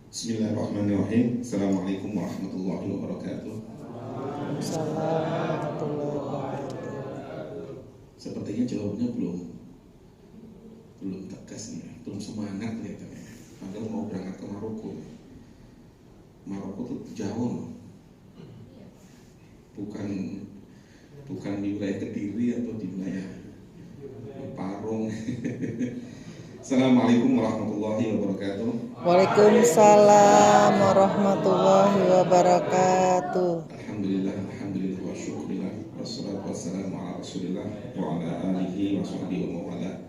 Bismillahirrahmanirrahim. Assalamualaikum warahmatullahi wabarakatuh. Assalamualaikum warahmatullahi wabarakatuh. Sepertinya jawabannya belum tegas nih, belum semangat kelihatannya. Padahal mau berangkat ke Maroko. Maroko tuh jauh loh. Bukan di wilayah Kediri atau di wilayah Parung. Assalamualaikum warahmatullahi wabarakatuh. Waalaikumsalam warahmatullahi wabarakatuh. Alhamdulillah wa syukurillah. Wassalatu wassalamu ala rasulillah wa ala alihi wa sahbihi wa mawala.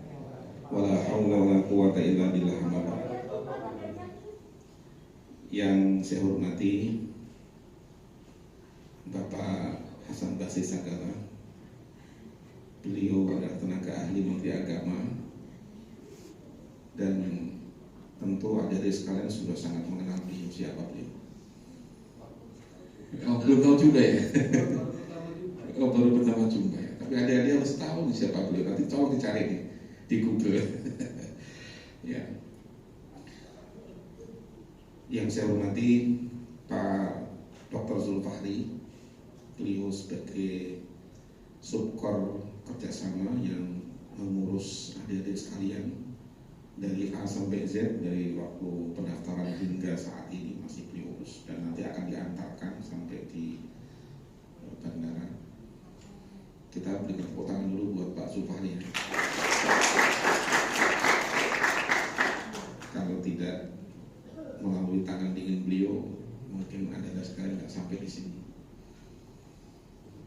Wala hawla wala quwata illa billah. Yang saya hormati Bapak Hasan Basri Sagala. Beliau adalah tenaga ahli Menteri Agama, dan tentu adik-adik sekalian sudah sangat mengenal beliau, siapa beliau. Oh, belum tahu juga ya. Oh, baru pertama jumpa ya. Tapi adik-adik harus tahu siapa beliau. Nanti tolong dicari nih di Google. Ya. Yang saya hormati Pak Dr. Zulfahri, beliau sebagai subkor kerjasama yang mengurus adik-adik sekalian dari A sampai Z, dari waktu pendaftaran hingga saat ini masih beliau urus, dan nanti akan diantarkan sampai di bandara. Kita berikan tepuk tangan dulu buat Pak Zulfahri. Kalau tidak melalui tangan dingin beliau, mungkin ada sekali nggak sampai di sini.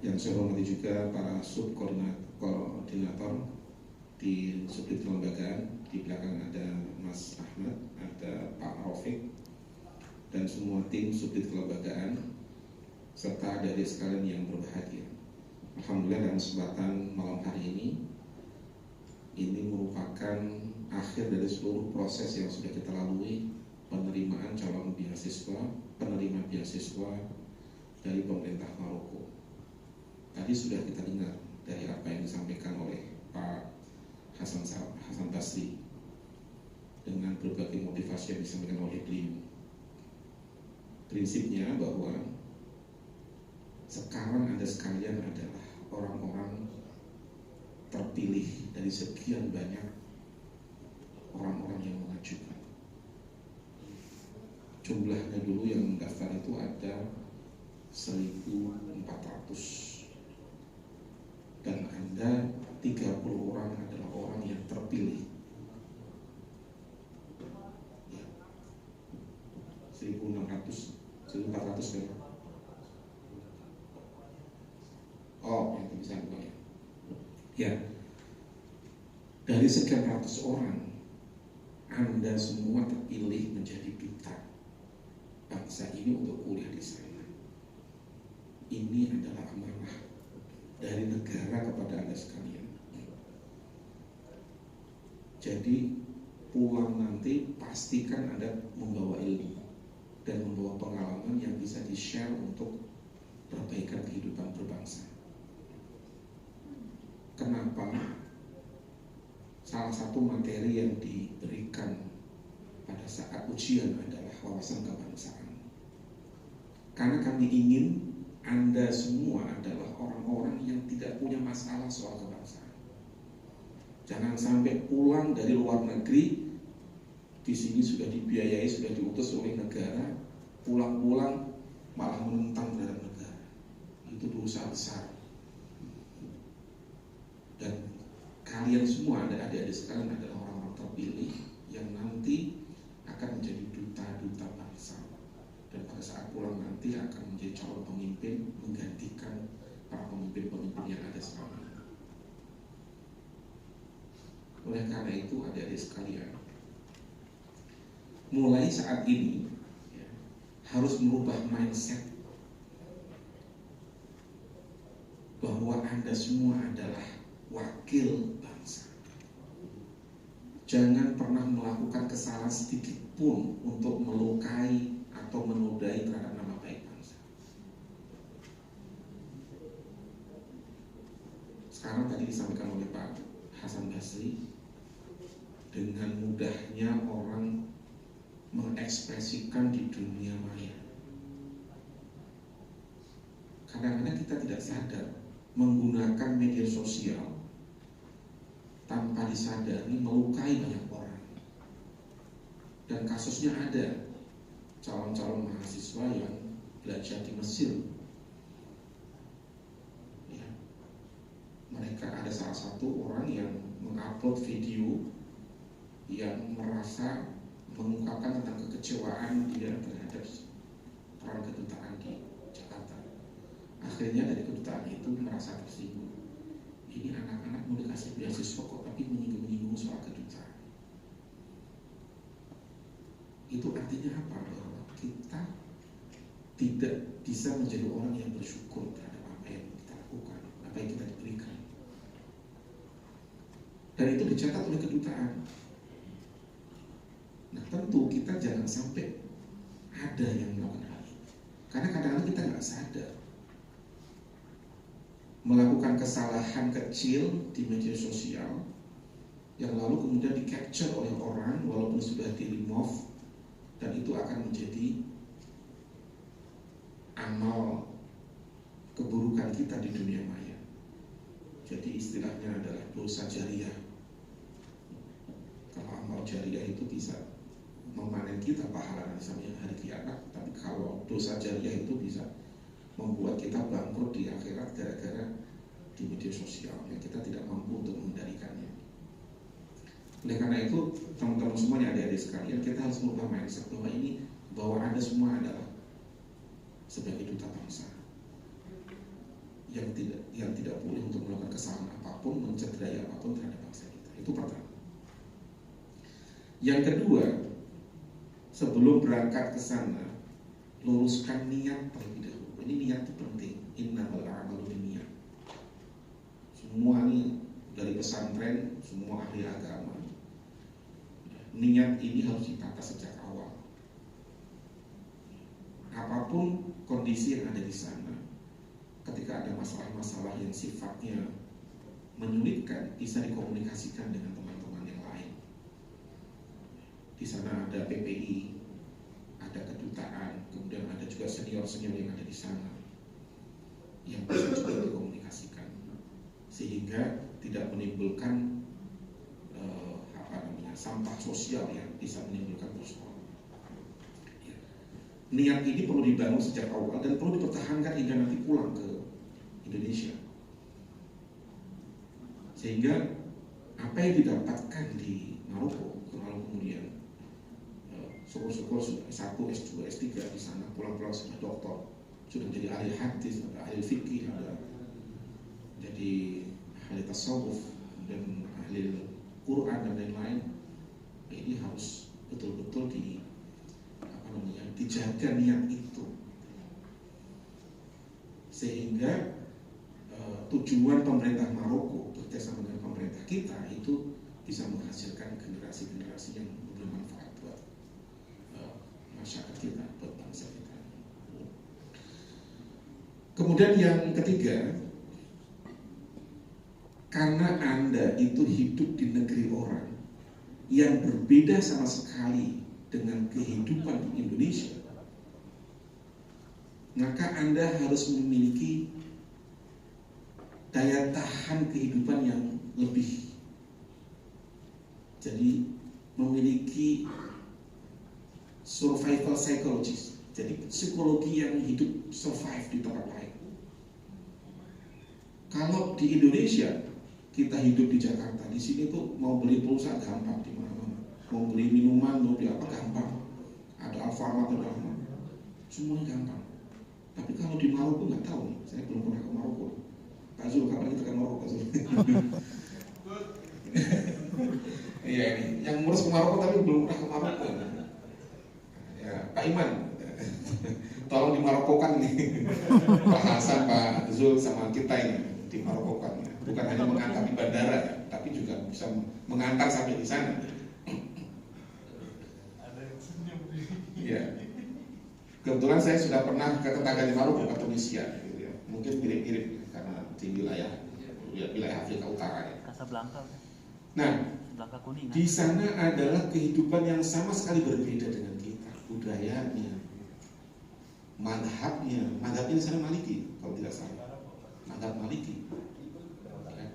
Yang saya hormati juga para subkoordinator di subdit kelembagaan. Di belakang ada Mas Ahmad, ada Pak Rafiq, dan semua tim subdit kelembagaan, serta adik-adik sekalian yang berbahagia. Alhamdulillah, dalam kesempatan malam hari ini merupakan akhir dari seluruh proses yang sudah kita lalui, penerimaan calon beasiswa, penerima beasiswa dari pemerintah Maroko. Tadi sudah kita dengar dari apa yang disampaikan oleh Pak Hasan Basri dengan berbagai motivasi yang disampaikan oleh beliau. Prinsipnya bahwa sekarang Anda sekalian adalah orang-orang terpilih dari sekian banyak orang-orang yang mengajukan. Jumlahnya dulu yang mendaftar itu ada 1.400, dan Anda 30 orang adalah orang yang terpilih. 1.600, 1.400 kan? Oh, yang bisa bukan ya? Ya, dari sekian ratus orang, Anda semua terpilih menjadi duta bangsa ini untuk kuliah di sana. Ini adalah amanah dari negara kepada Anda sekalian. Jadi pulang nanti pastikan Anda membawa ilmu dan membawa pengalaman yang bisa di-share untuk perbaikan kehidupan berbangsa. Kenapa? Salah satu materi yang diberikan pada saat ujian adalah wawasan kebangsaan. Karena kami ingin Anda semua adalah orang-orang yang tidak punya masalah soal kebangsaan. Jangan sampai pulang dari luar negeri, di sini sudah dibiayai, sudah diutus oleh negara, pulang-pulang malah menentang terhadap negara. Itu dosa besar. Dan kalian semua, adik-adik sekalian, adalah orang-orang terpilih yang nanti akan menjadi duta-duta bangsa. Dan pada saat pulang nanti akan menjadi calon pemimpin, menggantikan para pemimpin-pemimpin yang ada sekarang. Oleh karena itu, adik-adik sekalian, mulai saat ini ya, harus merubah mindset bahwa Anda semua adalah wakil bangsa. Jangan pernah melakukan kesalahan sedikit pun untuk melukai atau menodai terhadap nama baik bangsa. Sekarang tadi disampaikan oleh Pak Hasan Basri, dengan mudahnya orang mengekspresikan di dunia maya. Kadang-kadang kita tidak sadar menggunakan media sosial tanpa disadari melukai banyak orang. Dan kasusnya ada calon-calon mahasiswa yang belajar di Mesir. Ya. Mereka ada salah satu orang yang mengupload video yang merasa mengungkapkan tentang kekecewaan dia terhadap peran kedutaan di Jakarta. Akhirnya dari kedutaan itu merasa tersinggung. Ini anak-anak mau dikasih beasiswa kok, tapi menyinggung-menyinggung soal kedutaan. Itu artinya apa? Bahwa kita tidak bisa menjadi orang yang bersyukur terhadap apa yang kita lakukan, apa yang kita diberikan. Dan itu dicatat oleh kedutaan. Nah, tentu kita jangan sampai ada yang melakukan hal ini. Karena kadang-kadang kita nggak sadar melakukan kesalahan kecil di media sosial yang lalu kemudian di-capture oleh orang walaupun sudah di-remove, dan itu akan menjadi amal keburukan kita di dunia maya. Jadi istilahnya adalah dosa jariah. Kalau amal jariah itu bisa memanen kita pahala misalnya hari kiamat, tapi kalau dosa jariah itu bisa membuat kita bangkrut di akhirat gara-gara di media sosial yang kita tidak mampu untuk mengendalikannya. Oleh karena itu, teman-teman semuanya, adik-adik sekalian, kita harus merubah mindset bahwa Anda semua adalah sebagai duta bangsa yang tidak boleh untuk melakukan kesalahan apapun, mencederai apapun terhadap bangsa kita. Itu pertama. Yang kedua, sebelum berangkat ke sana, luruskan niat terlebih dahulu. Ini niat itu penting. Innamal a'malu binniyat. Semua ini dari pesantren, semua ahli agama, niat ini harus ditata sejak awal. Apapun kondisi yang ada di sana, ketika ada masalah-masalah yang sifatnya menyulitkan, bisa dikomunikasikan dengan teman-teman yang lain. Di sana ada PPI, ada kedutaan, kemudian ada juga senior-senior yang ada di sana yang bisa juga dikomunikasikan, sehingga tidak menimbulkan sampah sosial yang bisa menimbulkan persoalan. Ya. Niat ini perlu dibangun sejak awal dan perlu dipertahankan hingga nanti pulang ke Indonesia, sehingga apa yang didapatkan di Maroko, lalu kemudian syukur-syukur sudah S1, S2, S3 di sana, pulang-pulang sudah doktor, sudah menjadi ahli hadis, ada ahli fikih, ada jadi ahli tasawuf dan ahli Quran dan lain-lain. Ini harus betul-betul dijaga niat itu, sehingga tujuan pemerintah Maroko bekerjasama dengan pemerintah kita itu bisa menghasilkan generasi-generasi yang bermanfaat buat masyarakat kita, buat bangsa kita. Kemudian yang ketiga, karena Anda itu hidup di negeri orang yang berbeda sama sekali dengan kehidupan di Indonesia, maka Anda harus memiliki daya tahan kehidupan yang lebih. Jadi memiliki survival psychologist, jadi psikologi yang hidup survive di tempat lain. Kalau di Indonesia kita hidup di Jakarta, di sini tuh mau beli pulsa gampang di mana-mana, mau beli minuman, mau beli apa gampang, ada Alfamart, ada apa, semuanya gampang. Tapi kalau di Maroko nggak tahu nih, saya belum pernah ke Maroko. Pak Zul, kapan kita ke Maroko, Pak Zul? Iya ini, yang ngurus ke Maroko tapi belum pernah ke Maroko. Ya, Pak Iman, tolong dimarokokan nih bahasan Pak Zul sama kita ini. Di Maroko kan, bukan hanya mengantar di bandara, tapi juga bisa mengantar sampai di sana. Ya, kebetulan saya sudah pernah ke tetangga di Maroko, ke Tunisia, gitu ya. Mungkin mirip-mirip karena di wilayah Afrika Utara. Ya. Casablanca. Nah, di sana adalah kehidupan yang sama sekali berbeda dengan kita. madhabnya di sana Maliki kalau tidak salah, madhab Maliki. Ya.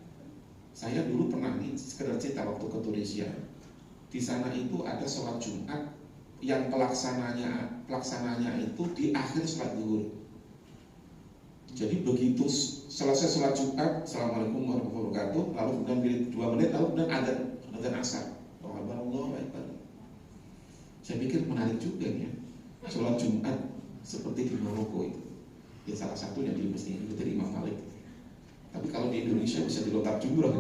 Saya dulu pernah nih sekedar cerita waktu ke Tunisia, di sana itu ada sholat Jumat yang pelaksananya itu di akhir sholat zuhur. Jadi begitu selesai sholat Jumat, Assalamualaikum warahmatullahi wabarakatuh, lalu kemudian 2 menit, lalu kemudian ada asar. Allahu Akbar. Saya pikir menarik juga ya, sholat Jumat seperti di Maroko itu. Ya salah satunya di mesti dari Imam Malik. Tapi kalau di Indonesia bisa dilontar jumroh.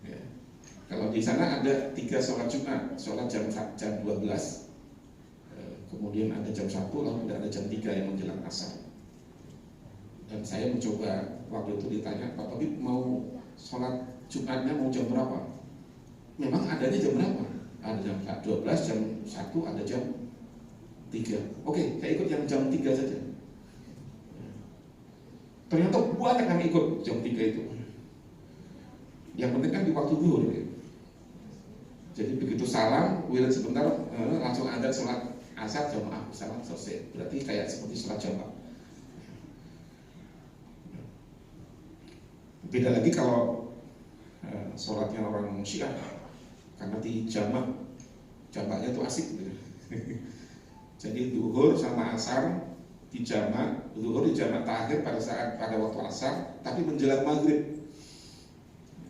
Ya. Kalau di sana ada 3 sholat Jumat, sholat jam 12, kemudian ada jam 1, lalu ada jam 3 yang menjelang asar. Dan saya mencoba waktu itu ditanya, Pak Tabib mau sholat Jumatnya mau jam berapa? Memang adanya jam berapa? Ada jam 12, jam 1, ada jam 3. Oke, saya ikut yang jam 3 saja. Ternyata banyak yang ikut jam 3 itu. Yang penting kan di waktu zuhur ya. Jadi begitu salam, wirid sebentar, langsung ada sholat asar, jamaah salat selesai. Berarti kayak seperti sholat jamaah. Beda lagi kalau sholatnya orang Syiah, karena di jamaknya tuh asik gitu. Jadi zuhur sama asar di jamak, zuhur di jamak terakhir pada waktu asar, tapi menjelang maghrib.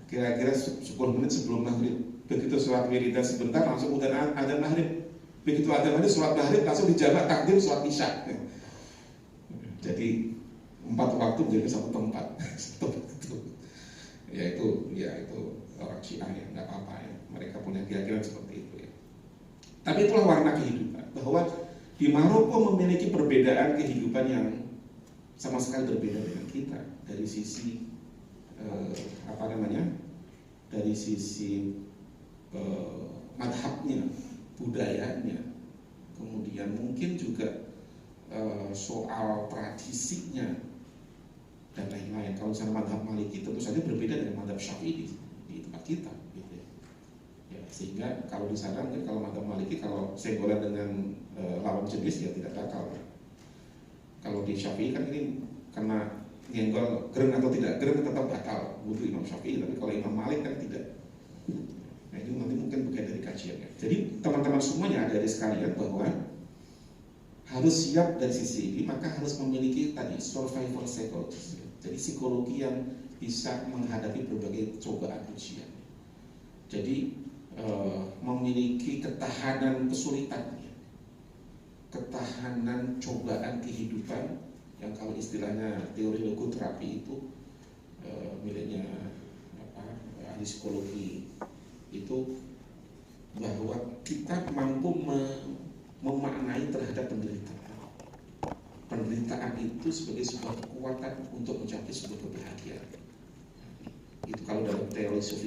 Kira-kira 10 menit sebelum maghrib. Begitu sholat wiridan sebentar langsung udah adzan maghrib. Begitu adzan maghrib, sholat maghrib langsung di jamak takdim sholat isya. Jadi 4 waktu menjadi 1 tempat. Ya itu orang Syiah ya, nggak apa-apa ya. Mereka punya keyakinan seperti itu ya. Tapi itulah warna kehidupan, bahwa di Maroko memiliki perbedaan kehidupan yang sama sekali berbeda dengan kita dari sisi dari sisi madhabnya, budayanya, kemudian mungkin juga soal tradisinya dan lain-lain. Kalau misalnya madhab Maliki tentu saja berbeda dengan madhab Syafi'i di tempat kita, gitu ya. Ya, sehingga kalau di sana mungkin kalau madhab Maliki kalau senggolan dengan lawan jenis ya tidak bakal. Kalau di Syafi'i kan ini karena nyenggol gereng atau tidak gereng tetap batal wudhu Imam Syafi'i, tapi kalau Imam Malik kan tidak. Nah itu nanti mungkin bagian dari kajiannya. Jadi teman-teman semuanya ada di sekalian bahwa harus siap dari sisi ini, maka harus memiliki tadi survival psychology. Jadi psikologi yang bisa menghadapi berbagai cobaan ujian. Jadi memiliki ketahanan kesulitannya, ketahanan cobaan kehidupan yang kalau istilahnya teori logoterapi itu miliknya ahli psikologi itu, bahwa kita mampu memaknai terhadap penderitaan. Penderitaan itu sebagai sebuah kekuatan untuk mencapai sebuah kebahagiaan. Itu kalau dalam teori sufis